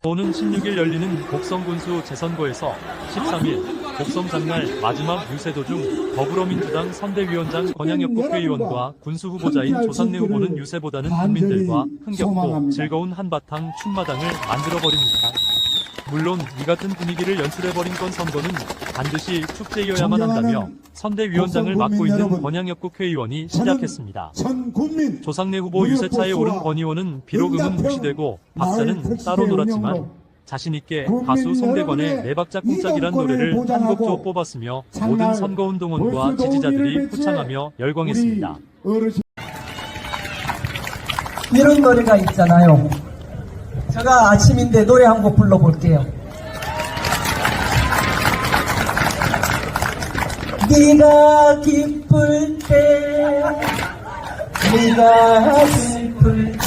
오는 16일 열리는 곡성군수 재선거에서 13일 곡성 장날 마지막 유세도 중 더불어민주당 선대위원장 권양엽 국회의원과 군수 후보자인 조상래 후보는 유세보다는 국민들과 흥겹고 즐거운 한바탕 춤마당을 만들어버립니다. 물론 이 같은 분위기를 연출해버린 건 선거는 반드시 축제여야만 한다며 선대위원장을 맡고 있는 권양엽 국회의원이 시작했습니다. 조상래 후보 유세차에 오른 권 의원은 비록 음은 무시되고 박자는 따로 놀았지만 자신있게 가수 송대관의 네 박자 꿍짝이란 노래를 한 곡조 뽑았으며 모든 선거운동원과 지지자들이 후창하며 열광했습니다. 이런 노래가 있잖아요. 제가 아침인데 노래 한 곡 불러볼게요. 네가 기쁠 때, 네가 슬플 때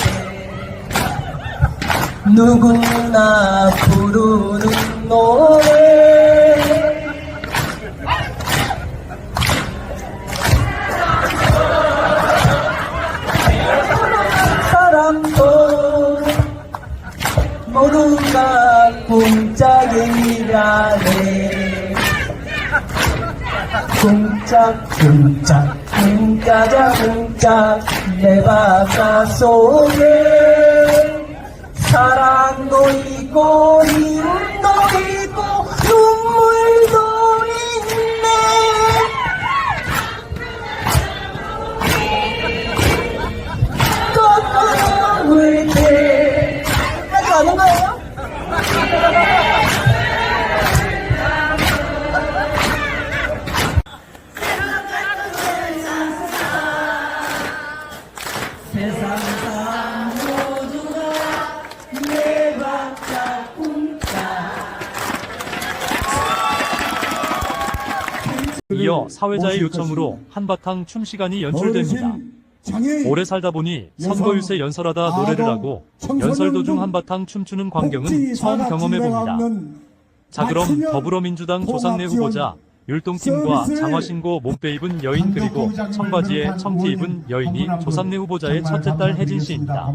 누구나 부르는 노래. 사랑도 모두가 쿵짝이라네. 쿵짝쿵짝 쿵짜자쿵짝 내 바다 속에 사랑도 있고 힘도 있고 눈물도 있네. 꽃을 때 아직 아는 거예요? 세상 사람 모두가 내 박자 꿍짝. 이어 사회자의 요청으로 한바탕 춤 시간이 연출됩니다. 오래 살다 보니 선거 유세 연설하다 노래를 하고 연설 도중 한바탕 춤추는 광경은 처음 경험해봅니다. 자, 그럼 더불어민주당 조상래 후보자, 율동팀과 장화신고 몸빼 입은 여인 그리고 청바지에 청티 입은 여인이 조상래 후보자의 첫째 딸 혜진씨입니다.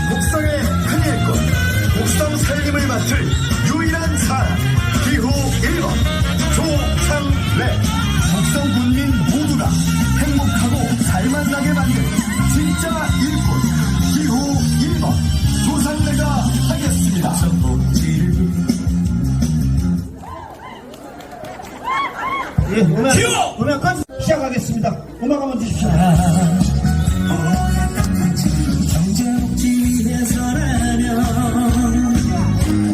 곡성의 큰일꾼, 곡성 살림을 맡을 유일한 사람, 기후 1번 조상래. 곡성 국민 모두가 행복하고 살만나게 만든 진짜 일꾼, 기후 1번 조상래가 하겠습니다. 예, 음악까지 시작하겠습니다. 음악 한번 주십시오. 경제복지 위해서라면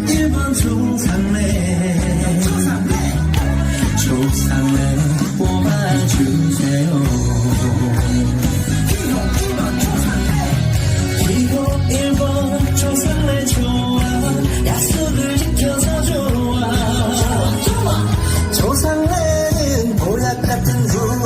1번 조상래 뽑아주세요. 기호 1번 조상래 좋아. 약속을 지켜서 좋아. 조상래는 보약 같은 후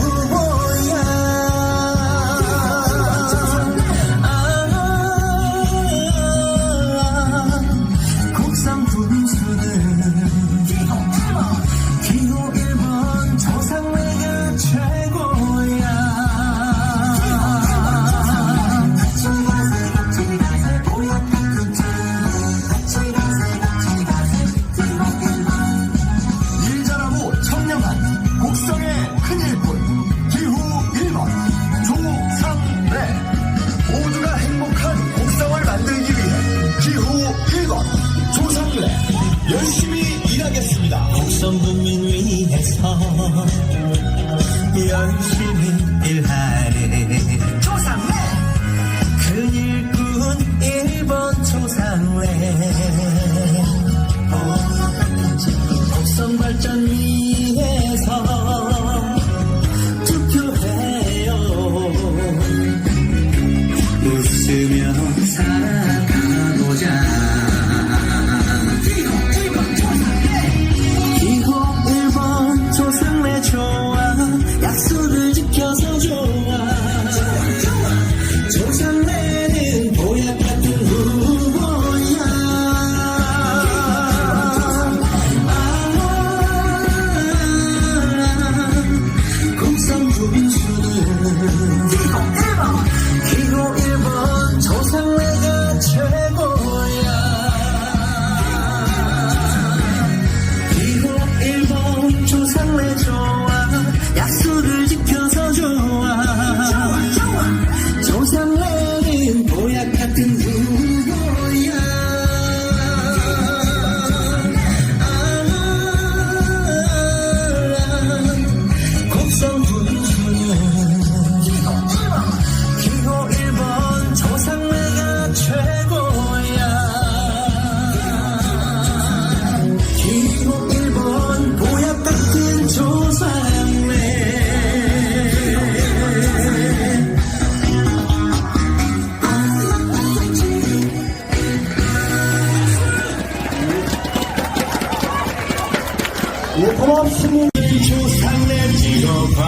없으니 조상내 찍어봐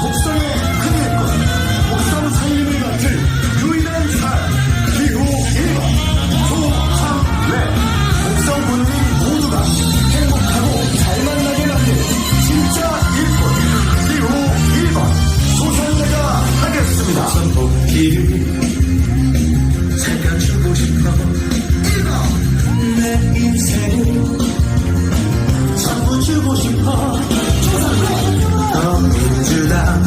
곡성의 큰일꾼 곡성 살림을 맡을 유일한 사람 기호 1번 조상래 곡성 군민 모두가 행복하고 잘 만나게 만든 진짜 일꾼 기호 1번 조상래가 하겠습니다. 복귀를 살펴주고 싶어 내 인생을 전부 주고 싶어 더 민주당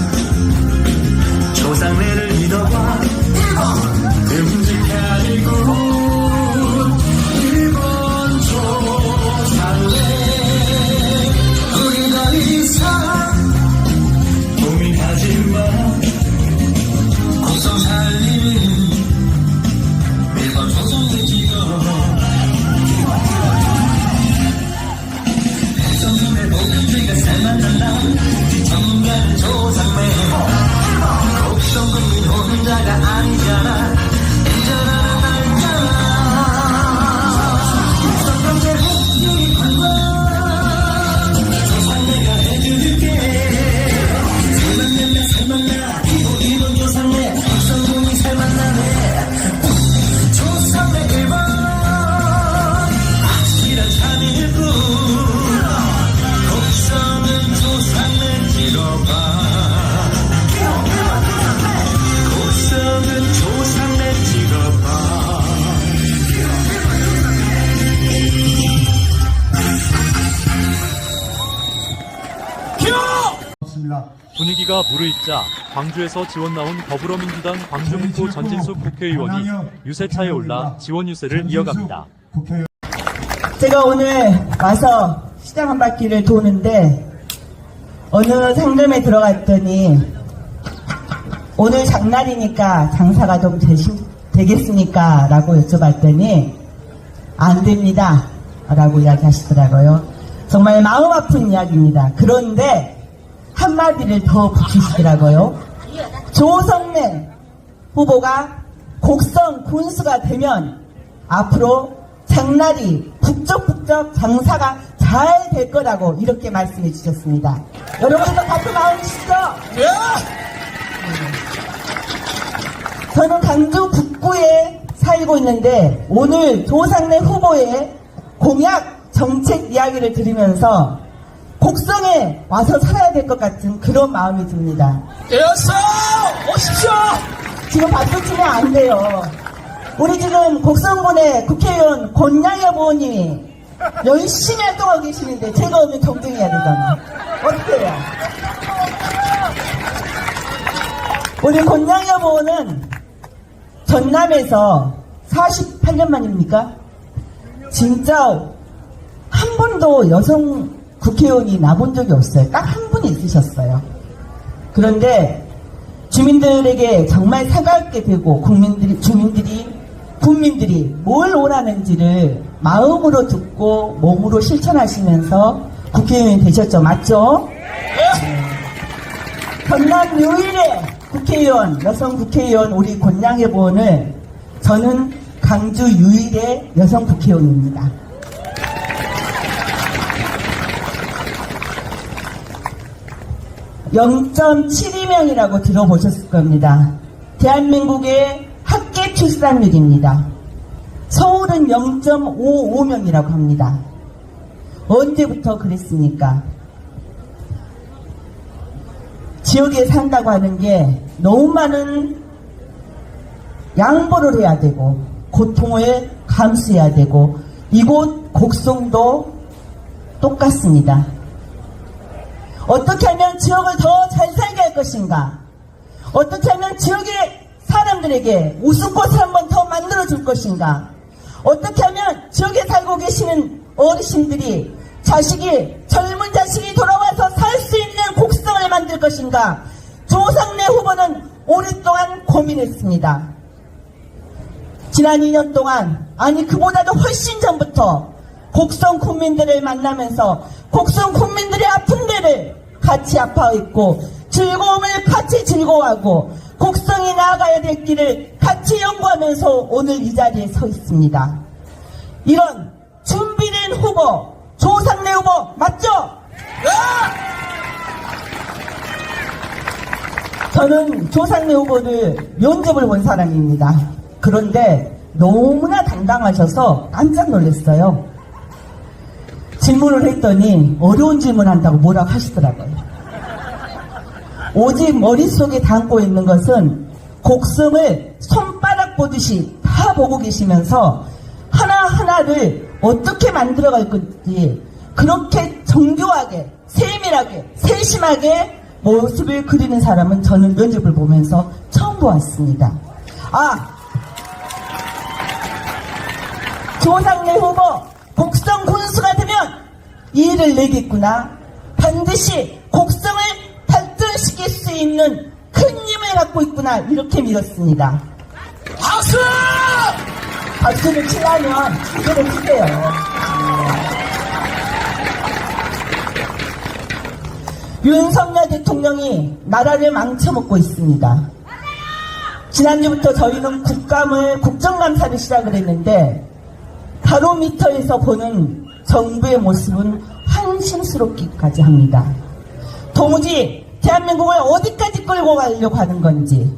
조상래를 믿어봐 끔찍한 일꾼 1번 조상래 우리 더 이상 고민하지 마 곡성 살림은 1번 조상래 찍어 백성들의 복음들과 살만한다 전문가는 조상래 곡성 국민 혼자가 아니잖아 인정하는 날잖아 성경제 복귀 관광 조상래가 해줄게 살만나 기호 1번 조상래 곡성 국민 살만나네 조상래 1번 확실한 참일꾼 곡성은 조상래 찍어봐 곡성은 조상래 찍어봐 없습니다. 분위기가 무르익자 광주에서 지원 나온 더불어민주당 광주북구 전진숙 국회의원이 유세차에 올라 지원 유세를 이어갑니다. 국회의원 제가 오늘 와서 시장 한 바퀴를 도는데 어느 상점에 들어갔더니 오늘 장날이니까 장사가 좀 되겠습니까? 라고 여쭤봤더니 안 됩니다. 라고 이야기하시더라고요. 정말 마음 아픈 이야기입니다. 그런데 한마디를 더 붙이시더라고요. 조성래 후보가 곡성 군수가 되면 앞으로 장날이 북적북적 장사가 잘 될 거라고 이렇게 말씀해 주셨습니다. 여러분도 같은 마음이시죠? 저는 강주 북구에 살고 있는데 오늘 조상래 후보의 공약 정책 이야기를 들으면서 곡성에 와서 살아야 될 것 같은 그런 마음이 듭니다. 어서 오십시오. 지금 박수 치면 안 돼요. 우리 지금 곡성군의 국회의원 권양엽 의원님이 열심히 활동하고 계시는데 제가 오면 경쟁해야 되잖아요. 어때요? 우리 권양엽 의원은 전남에서 48년 만입니까? 진짜 한 번도 여성 국회의원이 나본 적이 없어요. 딱 한 분이 있으셨어요. 그런데 주민들에게 정말 사과하게 되고 국민들이 뭘 원하는지를 마음으로 듣고 몸으로 실천하시면서 국회의원이 되셨죠. 맞죠? 전남 유일의 국회의원, 여성 국회의원 우리 권양엽 의원을 저는 강주 유일의 여성 국회의원입니다. (0.72명이라고) 들어보셨을 겁니다. 대한민국의 학계 출산율입니다. 서울은 0.55명이라고 합니다. 언제부터 그랬습니까? 지역에 산다고 하는 게 너무 많은 양보를 해야 되고 고통을 감수해야 되고 이곳 곡성도 똑같습니다. 어떻게 하면 지역을 더 잘 살게 할 것인가? 어떻게 하면 지역의 사람들에게 웃음꽃을 한 번 더 만들어줄 것인가? 어떻게 하면 지역에 살고 계시는 어르신들이 젊은 자식이 돌아와서 살 수 있는 곡성을 만들 것인가? 조상래 후보는 오랫동안 고민했습니다. 지난 2년 동안, 아니 그보다도 훨씬 전부터 곡성 국민들을 만나면서 곡성 국민들의 아픈 데를 같이 아파했고 즐거움을 같이 즐거워하고 곡성이 나아가야 될 길을 같이 연구하면서 오늘 이 자리에 서 있습니다. 이런 준비된 된 후보 조상래 후보 맞죠? 저는 조상래 후보를 면접을 본 사람입니다. 그런데 너무나 당당하셔서 깜짝 놀랐어요. 질문을 했더니 어려운 질문한다고 뭐라고 하시더라고요. 오직 머릿속에 담고 있는 것은 곡성을 손바닥 보듯이 다 보고 계시면서 하나하나를 어떻게 만들어갈 건지 그렇게 정교하게 세밀하게 세심하게 모습을 그리는 사람은 저는 면접을 보면서 처음 보았습니다. 조상래 후보 곡성 군수가 되면 이 일을 내겠구나. 반드시 곡성을 발전시킬 수 있는 큰 힘을 갖고 있구나. 이렇게 믿었습니다. 박수! 박수를 치려면 제대로 치세요. 윤석열 대통령이 나라를 망쳐먹고 있습니다. 지난주부터 저희는 국정감사를 시작을 했는데 바로미터에서 보는 정부의 모습은 한심스럽기까지 합니다. 도무지 대한민국을 어디까지 끌고 가려고 하는 건지,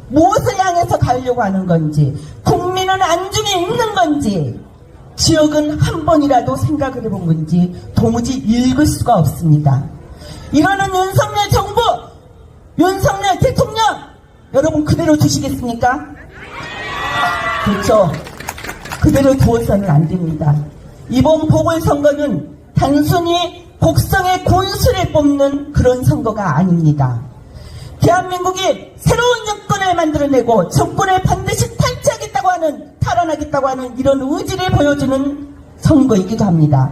무엇을 향해서 가려고 하는 건지, 국민은 안중에 있는 건지, 지역은 한 번이라도 생각을 해본 건지 도무지 읽을 수가 없습니다. 이러는 윤석열 정부, 윤석열 대통령, 여러분 그대로 두시겠습니까? 그렇죠. 그대로 두어서는 안 됩니다. 이번 보궐선거는 단순히 곡성의 군수를 뽑는 그런 선거가 아닙니다. 대한민국이 새로운 정권을 만들어내고 정권을 반드시 탈환하겠다고 하는 이런 의지를 보여주는 선거이기도 합니다.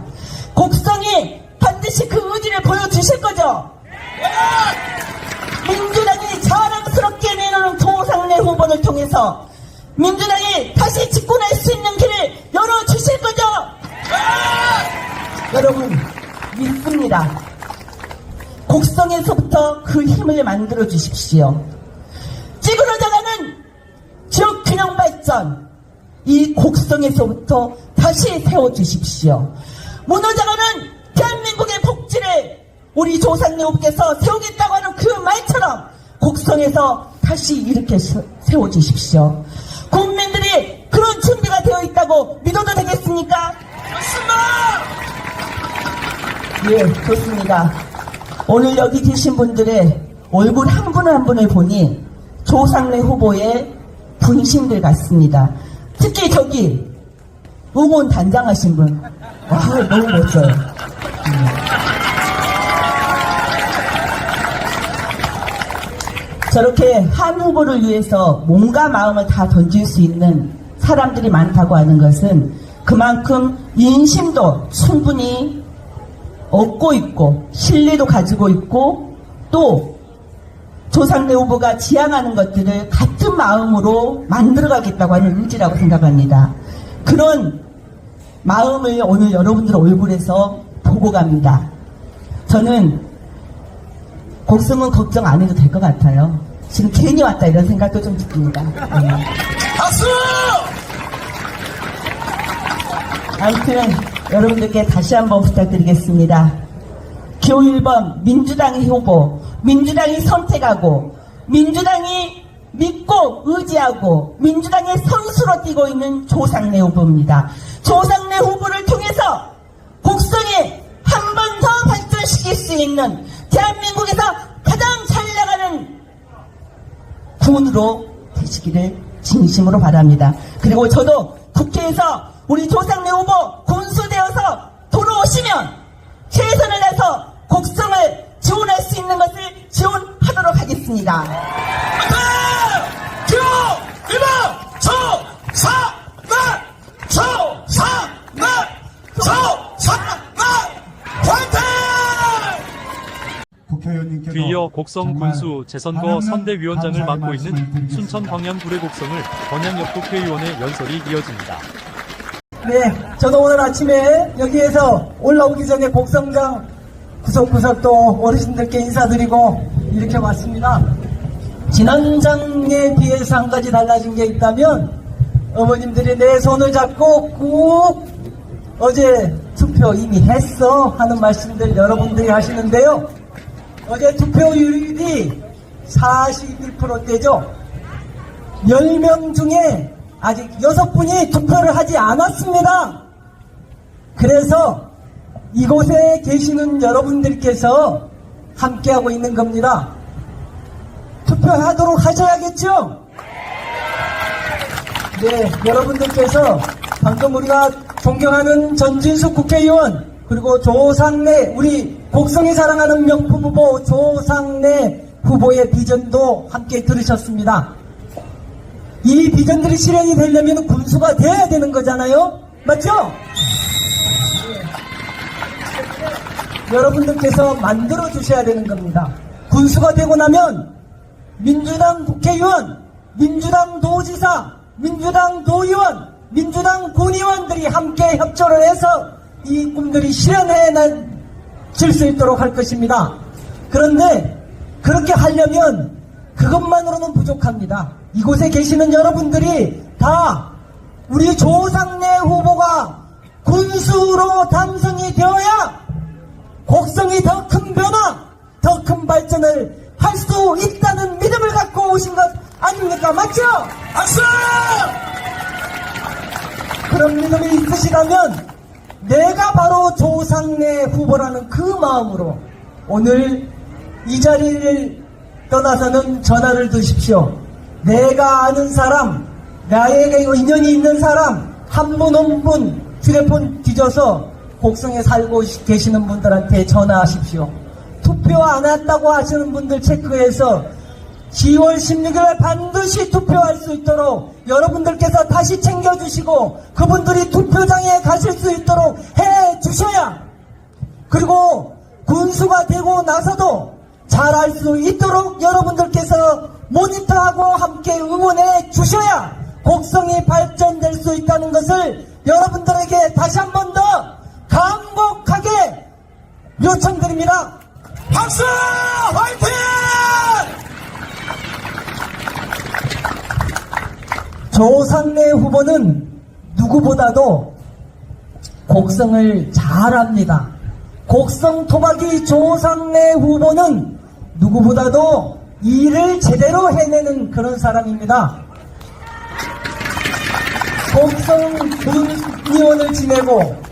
곡성이 반드시 그 의지를 보여주실 거죠? 민주당이 자랑스럽게 내놓은 조상래 후보를 통해서 민주당이 다시 집권할 수 있는 길을 열어주실 거죠? 여러분 믿습니다. 곡성에서부터 그 힘을 만들어 주십시오. 찌그러져가는 지역 균형 발전, 이 곡성에서부터 다시 세워주십시오. 무너져가는 대한민국의 복지를 우리 조상래 후보께서 세우겠다고 하는 그 말처럼 곡성에서 다시 이렇게 세워주십시오. 국민들이 그런 준비가 되어 있다고 믿어도 되겠습니까? 예, 좋습니다. 오늘 여기 계신 분들의 얼굴 한 분 한 분을 보니 조상래 후보의 분신들 같습니다. 특히 저기 의원 단장하신 분, 와 너무 멋져요. 저렇게 한 후보를 위해서 몸과 마음을 다 던질 수 있는 사람들이 많다고 하는 것은 그만큼 인심도 충분히 얻고 있고 신뢰도 가지고 있고 또 조상래 후보가 지향하는 것들을 같은 마음으로 만들어가겠다고 하는 의지라고 생각합니다. 그런 마음을 오늘 여러분들 얼굴에서 보고 갑니다. 저는 곡성은 걱정 안 해도 될 것 같아요. 지금 괜히 왔다 이런 생각도 좀 듭니다. 박수! 아무튼 여러분들께 다시 한번 부탁드리겠습니다. 기호 1번 민주당의 후보, 민주당이 선택하고 민주당이 믿고 의지하고 민주당의 선수로 뛰고 있는 조상래 후보입니다. 조상래 후보를 통해서 곡성에 한 번 더 발전시킬 수 있는 대한민국에서 가장 잘 나가는 군으로 되시기를 진심으로 바랍니다. 그리고 저도 국회에서 우리 조상래 후보 군수되어서 돌아오시면 최선을 다해서 곡성을 지원할 수 있는 것을 지원하도록 하겠습니다. 기호 1번 조상래 화이팅! 국회의원님께서 뒤이어 곡성 정말 군수 재선거 많은 선대위원장을 감사의 맡고 있는 말씀을 드리겠습니다. 순천 광양구례 곡성을 권양엽 국회의원의 연설이 이어집니다. 네, 저도 오늘 아침에 여기에서 올라오기 전에 곡성장 구석구석 또 어르신들께 인사드리고 이렇게 왔습니다. 지난장에 비해서 한 가지 달라진 게 있다면 어머님들이 내 손을 잡고 꾹 어제 투표 이미 했어 하는 말씀들 여러분들이 하시는데요. 어제 투표율이 41%대죠. 10명 중에 아직 6분이 투표를 하지 않았습니다. 그래서 이곳에 계시는 여러분들께서 함께하고 있는 겁니다. 투표하도록 하셔야겠죠? 네, 여러분들께서 방금 우리가 존경하는 전진숙 국회의원 그리고 조상래 우리 곡성이 사랑하는 명품 후보 조상래 후보의 비전도 함께 들으셨습니다. 이 비전들이 실현이 되려면 군수가 돼야 되는 거잖아요. 맞죠? 네. 여러분들께서 만들어 주셔야 되는 겁니다. 군수가 되고 나면 민주당 국회의원, 민주당 도지사, 민주당 도의원, 민주당 군의원들이 함께 협조를 해서 이 꿈들이 실현해 질 수 있도록 할 것입니다. 그런데 그렇게 하려면 그것만으로는 부족합니다. 이곳에 계시는 여러분들이 다 우리 조상래 후보가 군수로 당선이 되어야 곡성이 더 큰 변화, 더 큰 발전을 할 수 있다는 믿음을 갖고 오신 것 아닙니까? 맞죠? 박수! 그런 믿음이 있으시다면 내가 바로 조상래 후보라는 그 마음으로 오늘 이 자리를 떠나서는 전화를 드십시오. 내가 아는 사람, 나에게 인연이 있는 사람 한 분 휴대폰 뒤져서 곡성에 살고 계시는 분들한테 전화하십시오. 투표 안 했다고 하시는 분들 체크해서 10월 16일 반드시 투표할 수 있도록 여러분들께서 다시 챙겨주시고 그분들이 투표장에 가실 수 있도록 해주셔야 그리고 군수가 되고 나서도 잘할 수 있도록 여러분들께서 모니터하고 함께 응원해 주셔야 곡성이 발전될 수 있다는 것을 여러분들에게 다시 한 번 더 간곡하게 요청드립니다. 박수! 화이팅! 조상래 후보는 누구보다도 곡성을 잘합니다. 곡성 토박이 조상래 후보는 누구보다도 일을 제대로 해내는 그런 사람입니다. 곡성 군의원을 지내고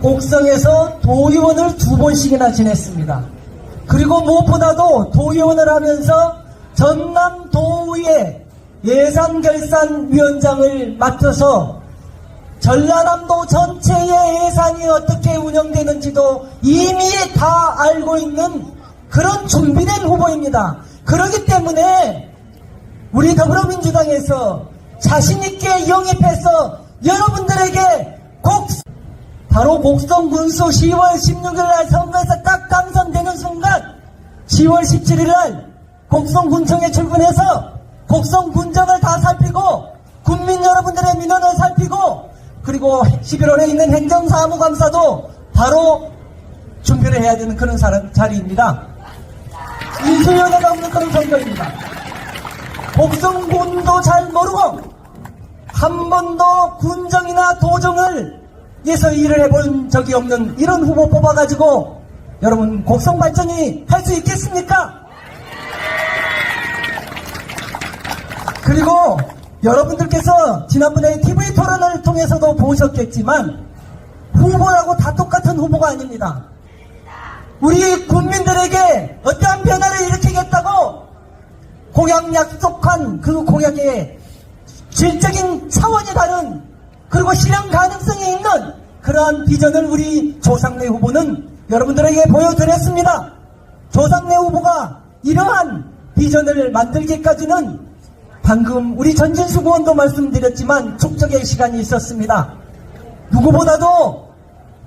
곡성에서 도의원을 2번씩이나 지냈습니다. 그리고 무엇보다도 도의원을 하면서 전남도의회 예산결산위원장을 맡아서 전라남도 전체의 예산이 어떻게 운영되는지도 이미 다 알고 있는 그런 준비된 후보입니다. 그렇기 때문에 우리 더불어민주당에서 자신있게 영입해서 여러분들에게 바로 곡성 군수 10월 16일날 선거에서 딱 당선되는 순간 10월 17일날 곡성군청에 출근해서 곡성군정을 다 살피고 국민 여러분들의 민원을 살피고 그리고 11월에 있는 행정사무감사도 바로 준비를 해야 되는 그런 자리입니다. 인수위원회가 없는 그런 선거입니다. 곡성군도 잘 모르고 한 번도 군정이나 도정을 에서 일을 해본 적이 없는 이런 후보 뽑아가지고 여러분 곡성 발전이 할 수 있겠습니까? 그리고 여러분들께서 지난번에 TV 토론을 통해서도 보셨겠지만 후보라고 다 똑같은 후보가 아닙니다. 우리 국민들에게 어떠한 변화를 일으키겠다고 공약 약속한 그 공약의 질적인 차원이 다른 그리고 실현 가능성이 있는 그러한 비전을 우리 조상래 후보는 여러분들에게 보여드렸습니다. 조상래 후보가 이러한 비전을 만들기까지는 방금 우리 전진숙 의원도 말씀드렸지만 축적의 시간이 있었습니다. 누구보다도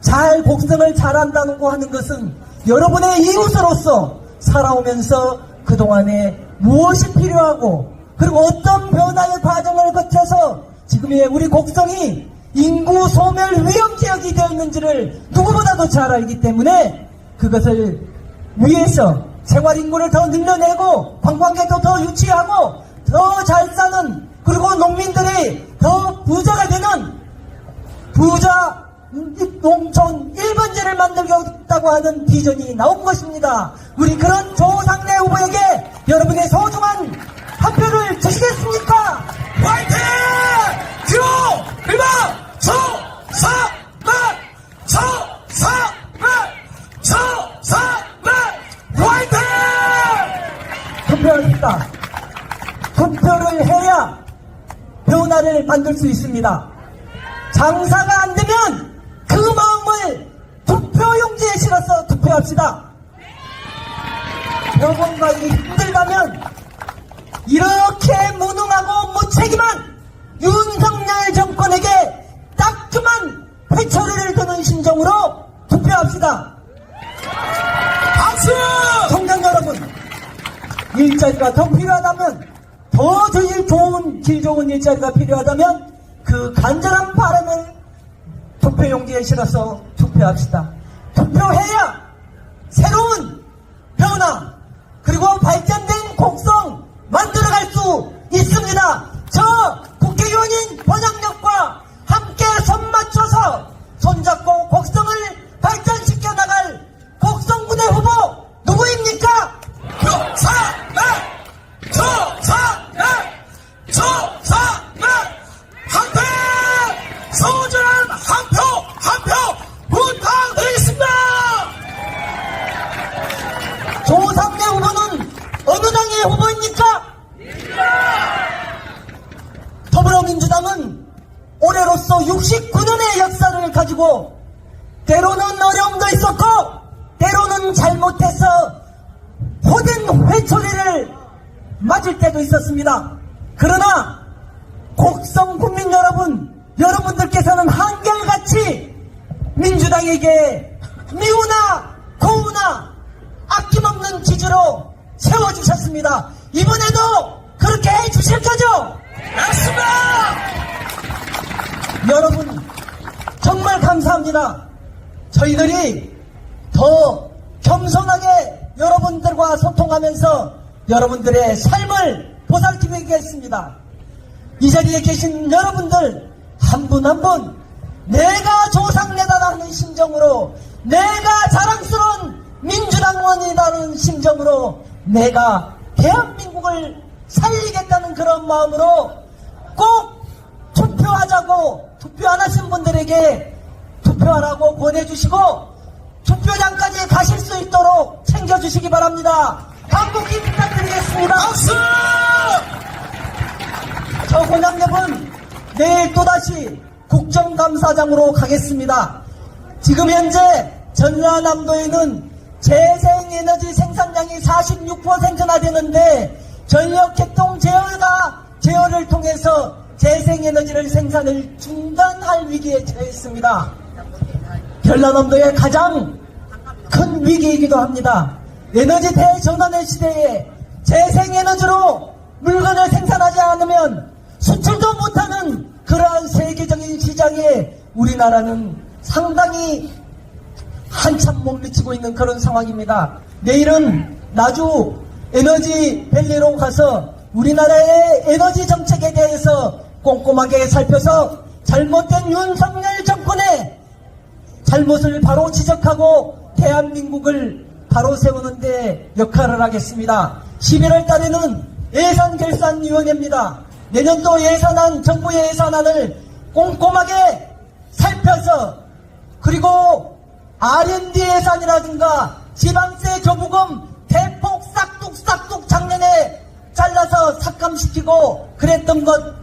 잘 곡성을 잘한다고 하는 것은 여러분의 이웃으로서 살아오면서 그동안에 무엇이 필요하고 그리고 어떤 변화의 과정을 거쳐서 지금의 우리 곡성이 인구 소멸 위험 지역이 되어 있는지를 누구보다도 잘 알기 때문에 그것을 위해서 생활 인구를 더 늘려내고 관광객도 더 유치하고 더 잘 사는 그리고 농민들이 더 부자가 되는 부자 농촌 1번지를 만들겠다고 하는 비전이 나온 것입니다. 우리 그런 조상래 후보에게 여러분의 소중한 한 표를 주시겠습니까? 화이팅! 큐! 1번! 조상래! 화이팅! 투표합시다. 투표를 해야 변화를 만들 수 있습니다. 장사가 안 되면 그 마음을 투표용지에 실어서 투표합시다. 여러분과 힘들다면 이렇게 무능하고 무책임한 윤석열 정권에게 따끔한 회초리를 드는 심정으로 투표합시다. 박수! 청년 여러분, 일자리가 더 필요하다면, 더 좋은, 질 좋은 일자리가 필요하다면 그 간절한 바람을 투표용지에 실어서 투표합시다. 투표해야 새로운 변화 그리고 발전된 곡성 만들어갈 수 있습니다. 저 국회의원인 권양력과 함께 손 맞춰서 손잡고 곡성을 발전시켜 나갈 곡성군의 후보 누구입니까? 조상래! 한표! 소중한 한 표 부탁드리겠습니다! 조상래 후보는 어느 당의 후보입니까? 더불어민주당은 올해로서 69년의 역사를 가지고 때로는 어려움도 있었고 때로는 잘못해서 호된 회초리를 맞을 때도 있었습니다. 그러나 곡성 국민 여러분, 여러분들께서는 한결같이 민주당에게 미우나 고우나 아낌없는 지지로 세워주셨습니다. 이번에도 그렇게 해주실 거죠? 맞습니다! 여러분 정말 감사합니다. 저희들이 더 겸손하게 여러분들과 소통하면서 여러분들의 삶을 보살피겠습니다. 이 자리에 계신 여러분들 한 분 한 분 내가 조상래다라는 심정으로, 내가 자랑스러운 민주당원이라는 심정으로, 내가 대한민국을 살리겠다는 그런 마음으로 꼭 투표하자고, 투표 안 하신 분들에게 투표하라고 권해주시고 투표장까지 가실 수 있도록 챙겨주시기 바랍니다. 간곡히 부탁드리겠습니다. 박수! 저 권양력은 내일 또다시 국정감사장으로 가겠습니다. 지금 현재 전라남도에는 재생에너지 생산량이 46%나 되는데 전력개통 제어를 통해서 재생에너지를 생산을 중단할 위기에 처했습니다. 전라남도의 가장 큰 위기이기도 합니다. 에너지 대전환의 시대에 재생에너지로 물건을 생산하지 않으면 수출도 못하는 그러한 세계적인 시장에 우리나라는 상당히 한참 못 미치고 있는 그런 상황입니다. 내일은 나주 에너지 밸리로 가서 우리나라의 에너지 정책에 대해서 꼼꼼하게 살펴서 잘못된 윤석열 정권의 잘못을 바로 지적하고 대한민국을 바로 세우는 데 역할을 하겠습니다. 11월 달에는 예산결산위원회입니다. 내년도 예산안, 정부의 예산안을 꼼꼼하게 살펴서, 그리고 R&D 예산이라든가 지방세 교부금 대폭 싹둑 작년에 잘라서 삭감시키고 그랬던 것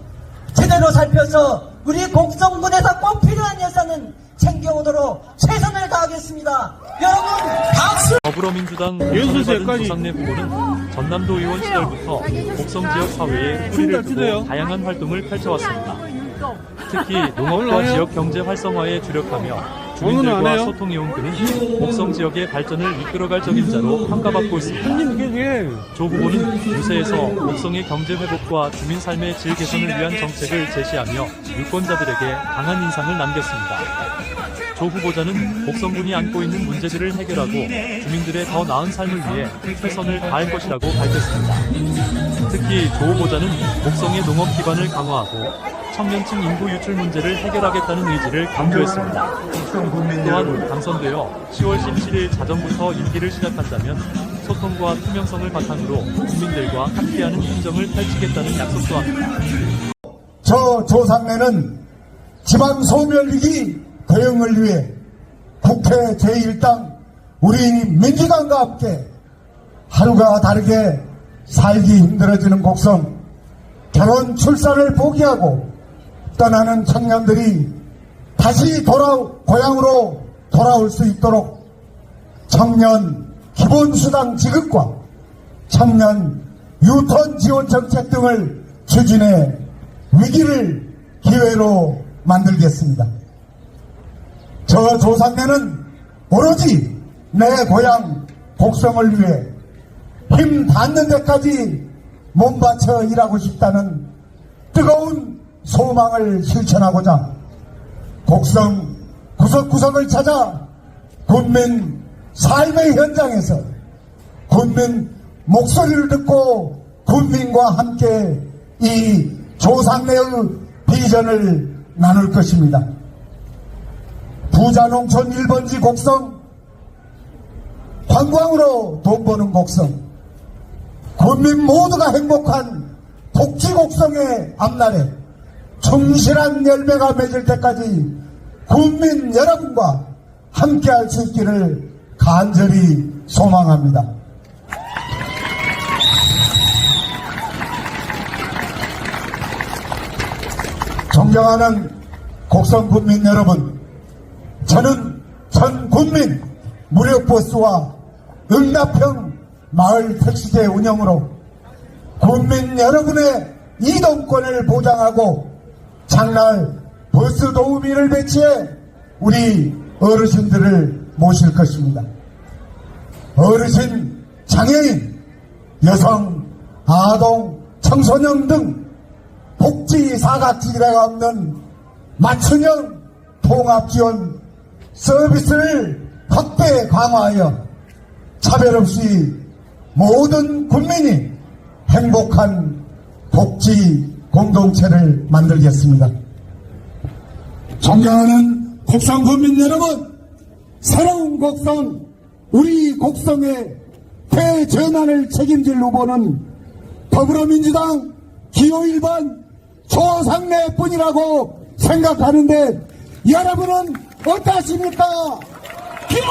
제대로 살펴서 우리 곡성군에서 꼭 필요한 예산은 챙겨오도록 최선을 다하겠습니다. 여러분 박수! 더불어민주당 선을 받은 조상래 후보는 전남도 의원 시절부터 곡성 지역 사회에 뿌리를 두고 다양한 활동을 펼쳐왔습니다. 특히 농업과 지역 경제 활성화에 주력하며 주민들과 소통해온 그는 곡성 지역의 발전을 이끌어갈 적임자로 평가받고 있습니다. 조 후보는 유세에서 곡성의 경제 회복과 주민 삶의 질 개선을 위한 정책을 제시하며 유권자들에게 강한 인상을 남겼습니다. 조 조 후보자는 곡성군이 안고 있는 문제들을 해결하고 주민들의 더 나은 삶을 위해 최선을 다할 것이라고 밝혔습니다. 특히 조 후보자는 곡성의 농업 기반을 강화하고 청년층 인구 유출 문제를 해결하겠다는 의지를 강조했습니다. 또한 당선되어 10월 17일 자정부터 임기를 시작한다면 소통과 투명성을 바탕으로 국민들과 함께하는 행정을 펼치겠다는 약속도 합니다. 저 조상래는 지방 소멸위기 대응을 위해 국회 제1당 우리 민주당과 함께 하루가 다르게 살기 힘들어지는 곡성, 결혼 출산을 포기하고 떠나는 청년들이 다시 고향으로 돌아올 수 있도록 청년 기본수당 지급과 청년 유턴 지원 정책 등을 추진해 위기를 기회로 만들겠습니다. 저 조상래는 오로지 내 고향 곡성을 위해 힘 닿는 데까지 몸바쳐 일하고 싶다는 뜨거운 소망을 실천하고자 곡성 구석구석을 찾아 군민 삶의 현장에서 군민 목소리를 듣고 군민과 함께 이 조상래의 비전을 나눌 것입니다. 부자농촌 1번지 곡성, 관광으로 돈 버는 곡성, 국민 모두가 행복한 복지 곡성의 앞날에 충실한 열매가 맺을 때까지 국민 여러분과 함께할 수 있기를 간절히 소망합니다. 존경하는 곡성 국민 여러분, 저는 전 국민 무료버스와 응답형 마을 택시제 운영으로 국민 여러분의 이동권을 보장하고 장날 버스 도우미를 배치해 우리 어르신들을 모실 것입니다. 어르신, 장애인, 여성, 아동, 청소년 등 복지 사각지대가 없는 맞춤형 통합지원 서비스를 확대 강화하여 차별 없이 모든 국민이 행복한 복지 공동체를 만들겠습니다. 존경하는 곡성 국민 여러분, 새로운 곡성, 우리 곡성의 대전환을 책임질 후보는 더불어민주당 기호 1번 조상래뿐이라고 생각하는데 여러분은 어떠십니까? 기호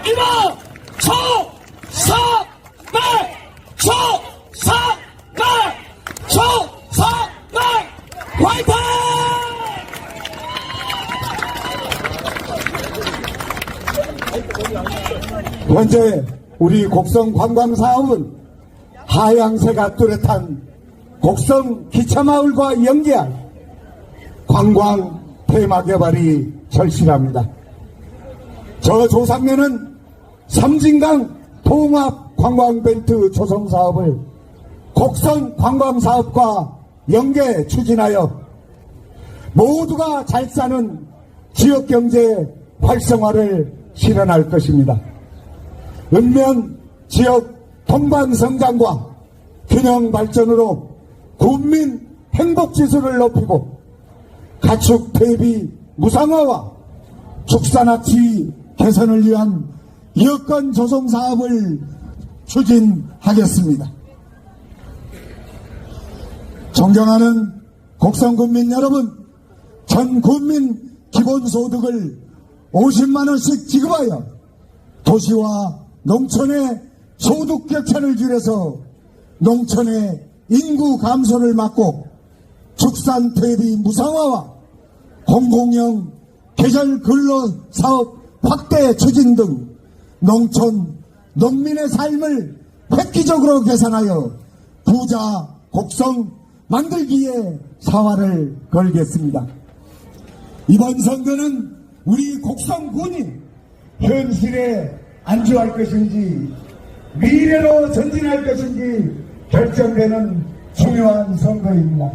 1번 조상래 화이팅! 현재 우리 곡성 관광사업은 하향세가 뚜렷한 곡성 기차마을과 연계한 관광 테마 개발이 절실합니다. 저 조상래는 섬진강 통합 관광벨트 조성 사업을 곡성 관광사업과 연계 추진하여 모두가 잘 사는 지역경제 활성화를 실현할 것입니다. 읍면 지역 동반 성장과 균형 발전으로 국민 행복지수를 높이고 가축 대비 무상화와 축산학지 개선을 위한 여건 조성 사업을 추진하겠습니다. 존경하는 곡성 국민 여러분, 전 국민 기본소득을 50만 원씩 지급하여 도시와 농촌의 소득 격차를 줄여서 농촌의 인구 감소를 막고 축산 대비 무상화와 공공형 계절 근로 사업 확대 추진 등 농촌 농민의 삶을 획기적으로 개선하여 부자 곡성 만들기에 사활을 걸겠습니다. 이번 선거는 우리 곡성군이 현실에 안주할 것인지 미래로 전진할 것인지 결정되는 중요한 선거입니다.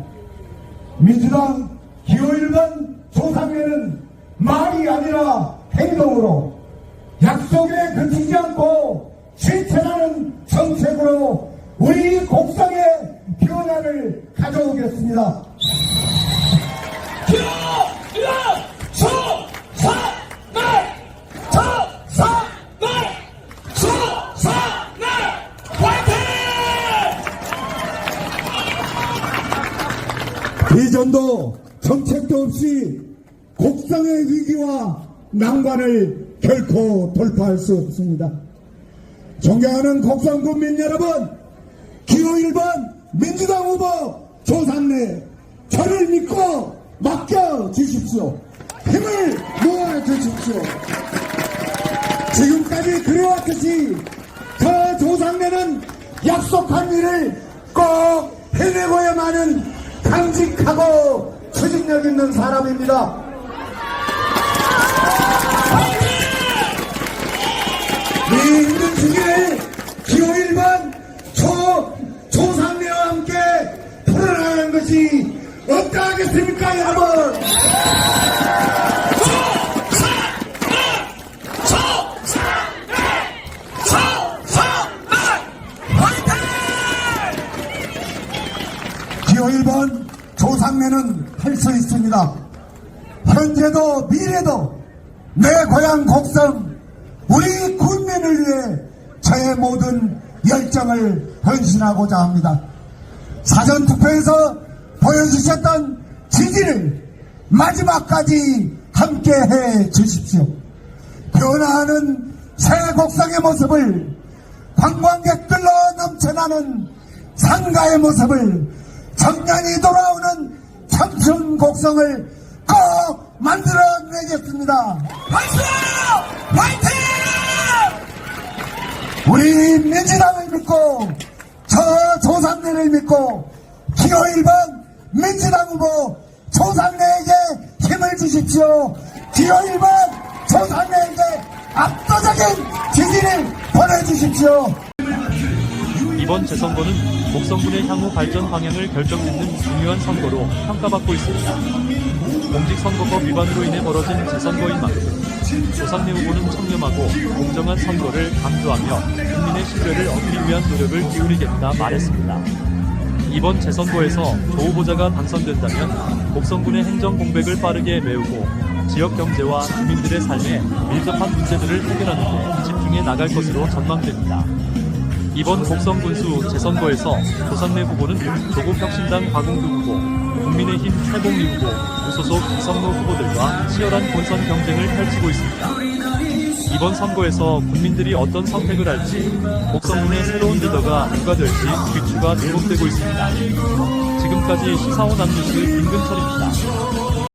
민주당 기호 1번 조상래는 말이 아니라 행동으로 약속에 그치지 않고 실천하는 정책으로 우리 곡성의 변화를 가져오겠습니다. 기호 1번 조상래 화이팅! 비전도 정책도 없이 곡성의 위기와 난관을 결코 돌파할 수 없습니다. 존경하는 곡성 국민 여러분, 기호 1번 민주당 후보 조상래 저를 믿고 맡겨 주십시오. 힘을 모아 주십시오. 지금까지 그래왔듯이 저 조상래는 약속한 일을 꼭 해내고야만은 강직하고 추진력 있는 사람입니다. 이 힘든 시기를 기호 1번 조상래와 함께 풀어나가는 것이 어떠하겠습니까, 여러분? 기호 1번 조상래는 할 수 있습니다. 현재도 미래도 내 고향 곡성 우리 국민을 위해 저의 모든 열정을 헌신하고자 합니다. 사전투표에서 보여주셨던 지지를 마지막까지 함께해 주십시오. 변화하는 새 곡성의 모습을, 관광객들로 넘쳐나는 상가의 모습을, 청년이 돌아오는 청춘 곡성을 꼭 만들어내겠습니다. 박수! 화이팅! 우리 민주당을 믿고 저 조상래를 믿고 기호 1번 민주당 후보 조상래에게 힘을 주십시오. 기호 1번 조상래에게 압도적인 지지를 보내주십시오. 이번 재선거는 곡성군의 향후 발전 방향을 결정짓는 중요한 선거로 평가받고 있습니다. 공직선거법 위반으로 인해 벌어진 재선거인 만큼 조상래 후보는 청렴하고 공정한 선거를 강조하며 국민의 신뢰를 얻기 위한 노력을 기울이겠다 말했습니다. 이번 재선거에서 조 후보자가 당선된다면 곡성군의 행정 공백을 빠르게 메우고 지역 경제와 주민들의 삶에 밀접한 문제들을 해결하는 데 집중해 나갈 것으로 전망됩니다. 이번 곡성군수 재선거에서 조상래 후보는 조국혁신당 박웅두 후보, 국민의힘 최봉희 후보, 무소속 이성노 후보들과 치열한 본선 경쟁을 펼치고 있습니다. 이번 선거에서 국민들이 어떤 선택을 할지, 곡성군의 새로운 리더가 누가 될지 귀추가 주목되고 있습니다. 지금까지 시사원 남뉴스 김근철입니다.